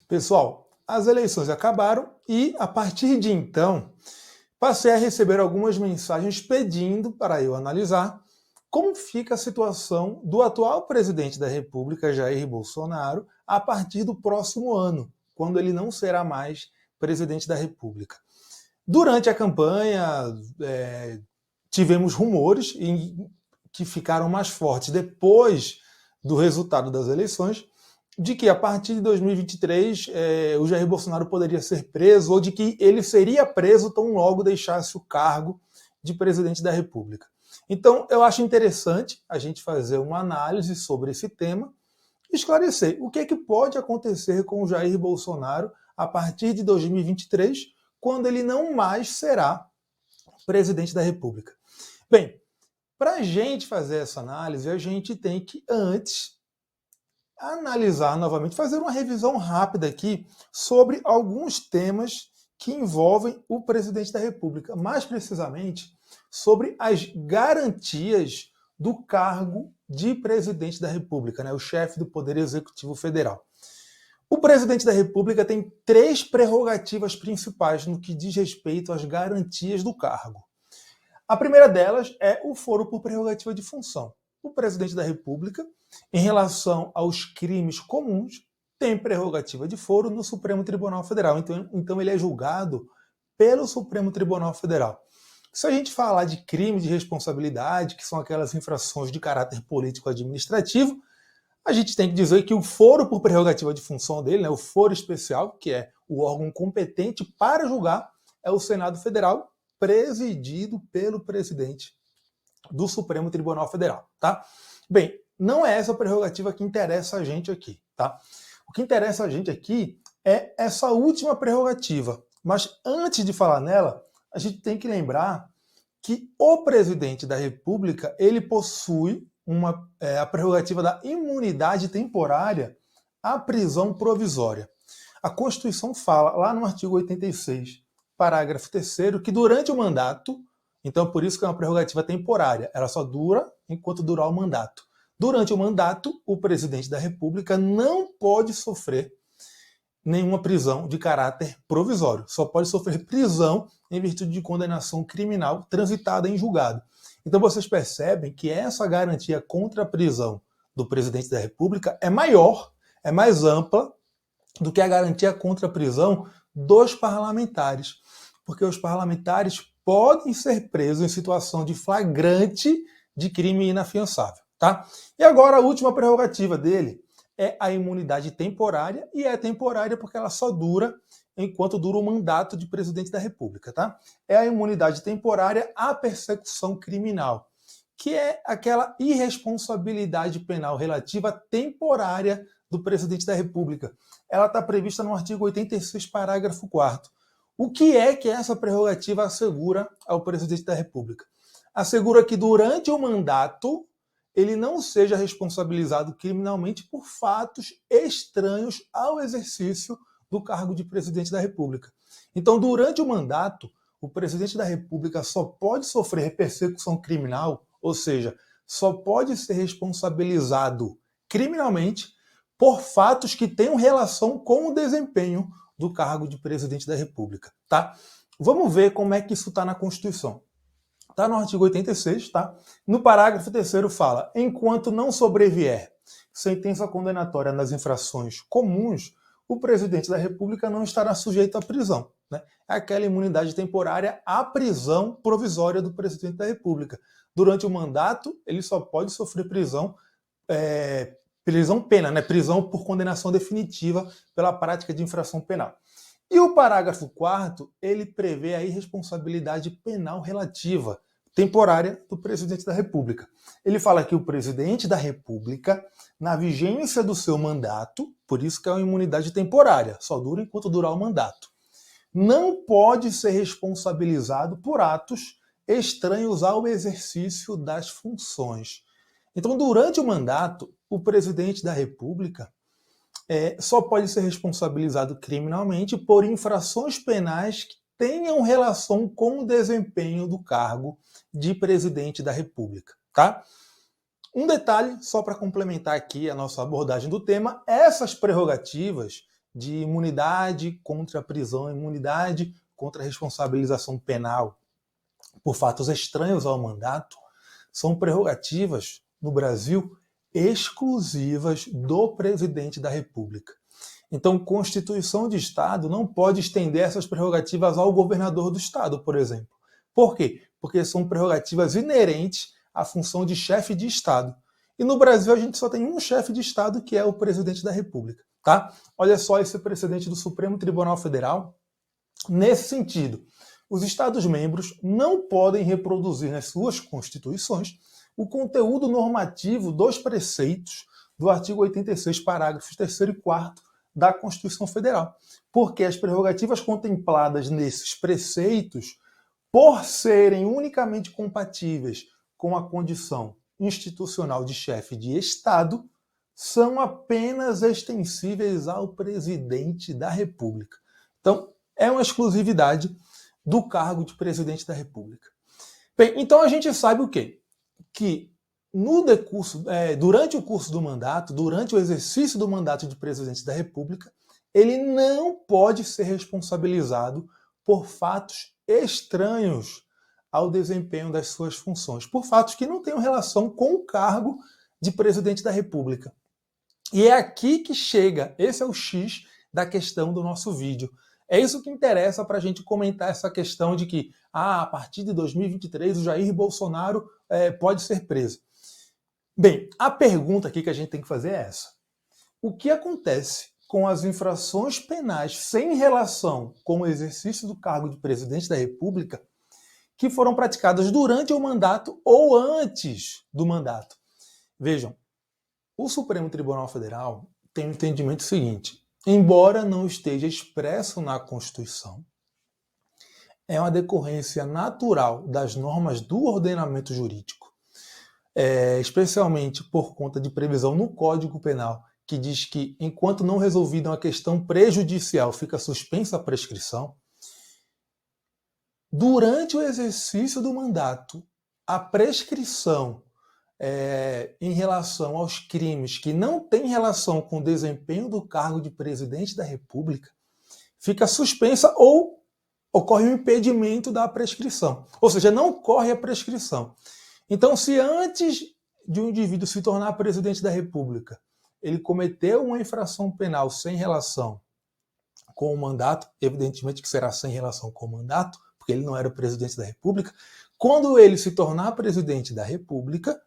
Pessoal, as eleições acabaram e, a partir de então, passei a receber algumas mensagens pedindo para eu analisar como fica a situação do atual presidente da República, Jair Bolsonaro, a partir do próximo ano, quando ele não será mais presidente da República. Durante a campanha, tivemos rumores que ficaram mais fortes depois do resultado das eleições, de que a partir de 2023 o Jair Bolsonaro poderia ser preso, ou de que ele seria preso tão logo deixasse o cargo de presidente da República. Então, eu acho interessante a gente fazer uma análise sobre esse tema e esclarecer o que pode acontecer com o Jair Bolsonaro a partir de 2023, quando ele não mais será presidente da República. Bem, para a gente fazer essa análise, a gente tem que antes analisar novamente, fazer uma revisão rápida aqui sobre alguns temas que envolvem o presidente da República, mais precisamente sobre as garantias do cargo de presidente da República, né, o chefe do Poder Executivo Federal. O presidente da República tem 3 prerrogativas principais no que diz respeito às garantias do cargo. A primeira delas é o foro por prerrogativa de função. O presidente da República, em relação aos crimes comuns, tem prerrogativa de foro no Supremo Tribunal Federal. Então ele é julgado pelo Supremo Tribunal Federal. Se a gente falar de crime de responsabilidade, que são aquelas infrações de caráter político-administrativo, a gente tem que dizer que o foro por prerrogativa de função dele, né, o foro especial, que é o órgão competente para julgar, é o Senado Federal, presidido pelo presidente do Supremo Tribunal Federal, tá? Bem, não é essa prerrogativa que interessa a gente aqui, tá? O que interessa a gente aqui é essa última prerrogativa. Mas antes de falar nela, a gente tem que lembrar que o presidente da República, ele possui a prerrogativa da imunidade temporária à prisão provisória. A Constituição fala, lá no artigo 86, parágrafo 3º, que durante o mandato, então por isso que é uma prerrogativa temporária, ela só dura enquanto durar o mandato. Durante o mandato, o presidente da República não pode sofrer nenhuma prisão de caráter provisório. Só pode sofrer prisão em virtude de condenação criminal transitada em julgado. Então vocês percebem que essa garantia contra a prisão do presidente da República é maior, é mais ampla do que a garantia contra a prisão dos parlamentares. Porque os parlamentares podem ser presos em situação de flagrante de crime inafiançável, tá? E agora a última prerrogativa dele é a imunidade temporária, e é temporária porque ela só dura enquanto dura o mandato de presidente da República, tá? É a imunidade temporária à persecução criminal, que é aquela irresponsabilidade penal relativa temporária do presidente da República. Ela está prevista no artigo 86, parágrafo 4º. O que essa prerrogativa assegura ao presidente da República? Assegura que durante o mandato ele não seja responsabilizado criminalmente por fatos estranhos ao exercício do cargo de presidente da República. Então, durante o mandato, o presidente da República só pode sofrer persecução criminal, ou seja, só pode ser responsabilizado criminalmente por fatos que tenham relação com o desempenho do cargo de presidente da República, tá? Vamos ver como é que isso está na Constituição. Está no artigo 86, tá? No parágrafo 3º fala: enquanto não sobrevier sentença condenatória nas infrações comuns, o presidente da República não estará sujeito à prisão, né? É aquela imunidade temporária à prisão provisória do presidente da República. Durante o mandato, ele só pode sofrer prisão pena, né? Prisão por condenação definitiva pela prática de infração penal. E o parágrafo 4º, ele prevê a irresponsabilidade penal relativa, temporária, do presidente da República. Ele fala que o presidente da República, na vigência do seu mandato, por isso que é uma imunidade temporária, só dura enquanto durar o mandato, não pode ser responsabilizado por atos estranhos ao exercício das funções. Então, durante o mandato, o presidente da República só pode ser responsabilizado criminalmente por infrações penais que tenham relação com o desempenho do cargo de presidente da República, tá? Um detalhe, só para complementar aqui a nossa abordagem do tema: essas prerrogativas de imunidade contra a prisão, imunidade contra a responsabilização penal por fatos estranhos ao mandato, são prerrogativas, no Brasil, exclusivas do presidente da República. Então, Constituição de Estado não pode estender essas prerrogativas ao governador do Estado, por exemplo. Por quê? Porque são prerrogativas inerentes à função de chefe de Estado. E no Brasil a gente só tem um chefe de Estado, que é o presidente da República. Tá? Olha só esse precedente do Supremo Tribunal Federal. Nesse sentido, os Estados-membros não podem reproduzir nas suas constituições o conteúdo normativo dos preceitos do artigo 86, parágrafos 3º e 4º da Constituição Federal, porque as prerrogativas contempladas nesses preceitos, por serem unicamente compatíveis com a condição institucional de chefe de Estado, são apenas extensíveis ao presidente da República. Então, é uma exclusividade do cargo de presidente da República. Bem, então a gente sabe o quê? Que durante o curso do mandato, durante o exercício do mandato de presidente da República, ele não pode ser responsabilizado por fatos estranhos ao desempenho das suas funções, por fatos que não tenham relação com o cargo de presidente da República. E é aqui que chega, esse é o X da questão do nosso vídeo. É isso que interessa para a gente comentar essa questão de que, a partir de 2023, o Jair Bolsonaro pode ser preso. Bem, a pergunta aqui que a gente tem que fazer é essa. O que acontece com as infrações penais sem relação com o exercício do cargo de presidente da República que foram praticadas durante o mandato ou antes do mandato? Vejam, o Supremo Tribunal Federal tem um entendimento seguinte: embora não esteja expresso na Constituição, é uma decorrência natural das normas do ordenamento jurídico, especialmente por conta de previsão no Código Penal, que diz que, enquanto não resolvida uma questão prejudicial, fica suspensa a prescrição. Durante o exercício do mandato, a prescrição em relação aos crimes que não têm relação com o desempenho do cargo de presidente da República fica suspensa ou ocorre um impedimento da prescrição. Ou seja, não ocorre a prescrição. Então, se antes de um indivíduo se tornar presidente da República, ele cometeu uma infração penal sem relação com o mandato, evidentemente que será sem relação com o mandato, porque ele não era o presidente da República, quando ele se tornar presidente da República,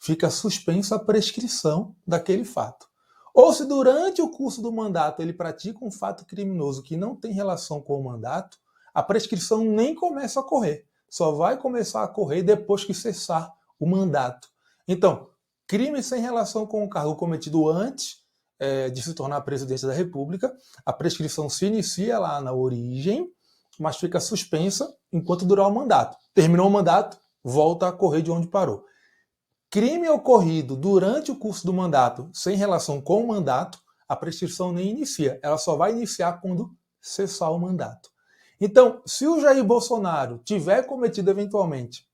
fica suspensa a prescrição daquele fato. Ou se durante o curso do mandato ele pratica um fato criminoso que não tem relação com o mandato, a prescrição nem começa a correr. Só vai começar a correr depois que cessar o mandato. Então, crime sem relação com o cargo cometido antes de se tornar presidente da República, a prescrição se inicia lá na origem, mas fica suspensa enquanto durar o mandato. Terminou o mandato, volta a correr de onde parou. Crime ocorrido durante o curso do mandato sem relação com o mandato, a prescrição nem inicia. Ela só vai iniciar quando cessar o mandato. Então, se o Jair Bolsonaro tiver cometido eventualmente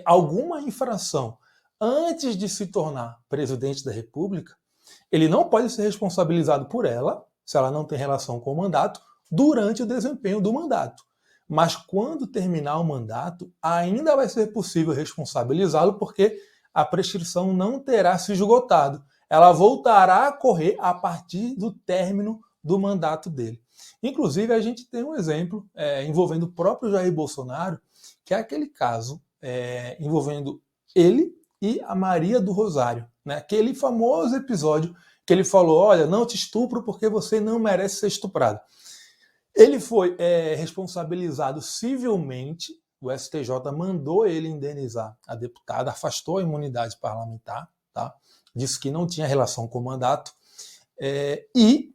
alguma infração antes de se tornar presidente da República, ele não pode ser responsabilizado por ela, se ela não tem relação com o mandato, durante o desempenho do mandato. Mas quando terminar o mandato, ainda vai ser possível responsabilizá-lo, porque a prescrição não terá se esgotado. Ela voltará a correr a partir do término do mandato dele. Inclusive, a gente tem um exemplo envolvendo o próprio Jair Bolsonaro, que é aquele caso envolvendo ele e a Maria do Rosário, né? Aquele famoso episódio que ele falou: olha, não te estupro porque você não merece ser estuprado. Ele foi responsabilizado civilmente, o STJ mandou ele indenizar a deputada, afastou a imunidade parlamentar, tá? Disse que não tinha relação com o mandato, e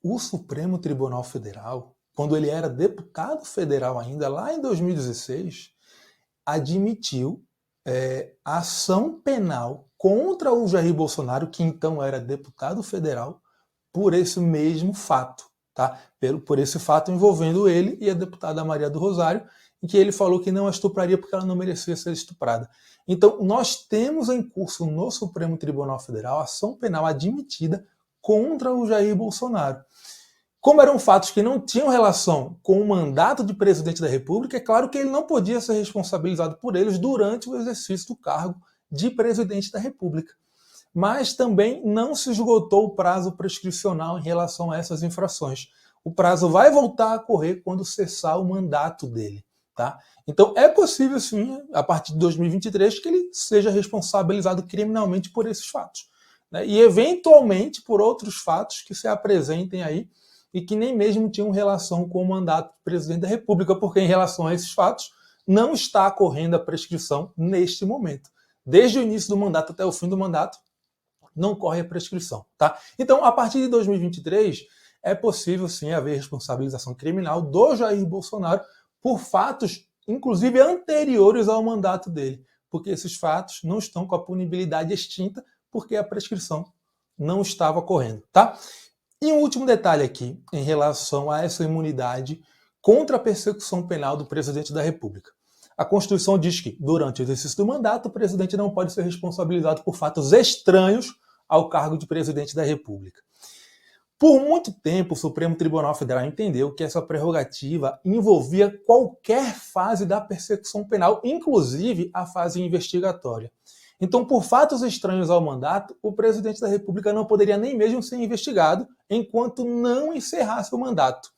o Supremo Tribunal Federal, quando ele era deputado federal ainda, lá em 2016, admitiu ação penal contra o Jair Bolsonaro, que então era deputado federal, por esse mesmo fato, tá? Por esse fato envolvendo ele e a deputada Maria do Rosário, em que ele falou que não a estupraria porque ela não merecia ser estuprada. Então, nós temos em curso no Supremo Tribunal Federal ação penal admitida contra o Jair Bolsonaro. Como eram fatos que não tinham relação com o mandato de presidente da República, é claro que ele não podia ser responsabilizado por eles durante o exercício do cargo de presidente da República. Mas também não se esgotou o prazo prescricional em relação a essas infrações. O prazo vai voltar a correr quando cessar o mandato dele. Tá? Então é possível, sim, a partir de 2023, que ele seja responsabilizado criminalmente por esses fatos. Né? E, eventualmente, por outros fatos que se apresentem aí e que nem mesmo tinham relação com o mandato do presidente da República, porque em relação a esses fatos não está ocorrendo a prescrição neste momento. Desde o início do mandato até o fim do mandato, não corre a prescrição. Tá? Então, a partir de 2023, é possível, sim, haver responsabilização criminal do Jair Bolsonaro por fatos, inclusive, anteriores ao mandato dele, porque esses fatos não estão com a punibilidade extinta, porque a prescrição não estava ocorrendo. Tá? E um último detalhe aqui, em relação a essa imunidade contra a persecução penal do presidente da República. A Constituição diz que, durante o exercício do mandato, o presidente não pode ser responsabilizado por fatos estranhos ao cargo de presidente da República. Por muito tempo, o Supremo Tribunal Federal entendeu que essa prerrogativa envolvia qualquer fase da persecução penal, inclusive a fase investigatória. Então, por fatos estranhos ao mandato, o presidente da República não poderia nem mesmo ser investigado enquanto não encerrasse o mandato.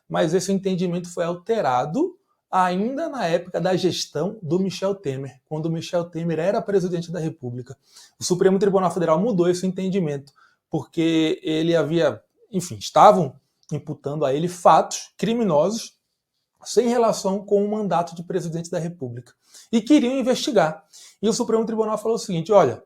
Mas esse entendimento foi alterado ainda na época da gestão do Michel Temer, quando o Michel Temer era presidente da República. O Supremo Tribunal Federal mudou esse entendimento, porque ele havia, estavam imputando a ele fatos criminosos sem relação com o mandato de presidente da República. E queriam investigar. E o Supremo Tribunal falou o seguinte, olha,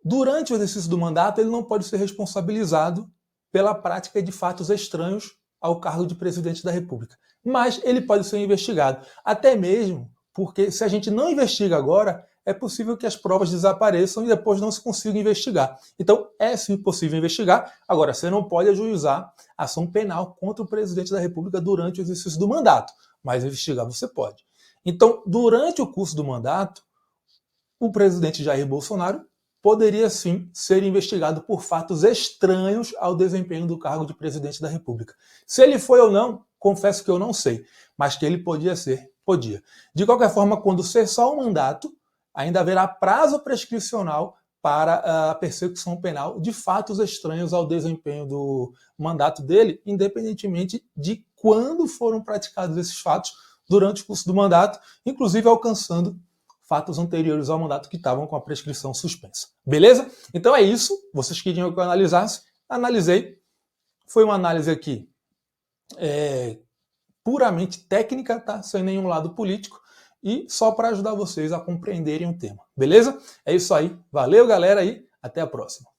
durante o exercício do mandato ele não pode ser responsabilizado pela prática de fatos estranhos ao cargo de presidente da República. Mas ele pode ser investigado. Até mesmo porque se a gente não investiga agora, é possível que as provas desapareçam e depois não se consiga investigar. Então, é sim possível investigar. Agora, você não pode ajuizar ação penal contra o presidente da República durante o exercício do mandato. Mas investigar você pode. Então, durante o curso do mandato, o presidente Jair Bolsonaro poderia sim ser investigado por fatos estranhos ao desempenho do cargo de presidente da República. Se ele foi ou não, confesso que eu não sei, mas que ele podia ser, podia. De qualquer forma, quando cessar o mandato, ainda haverá prazo prescricional para a persecução penal de fatos estranhos ao desempenho do mandato dele, independentemente de quando foram praticados esses fatos durante o curso do mandato, inclusive alcançando fatos anteriores ao mandato que estavam com a prescrição suspensa. Beleza? Então é isso. Vocês queriam que eu analisasse? Analisei. Foi uma análise aqui puramente técnica, tá? Sem nenhum lado político. E só para ajudar vocês a compreenderem o tema. Beleza? É isso aí. Valeu, galera, e até a próxima.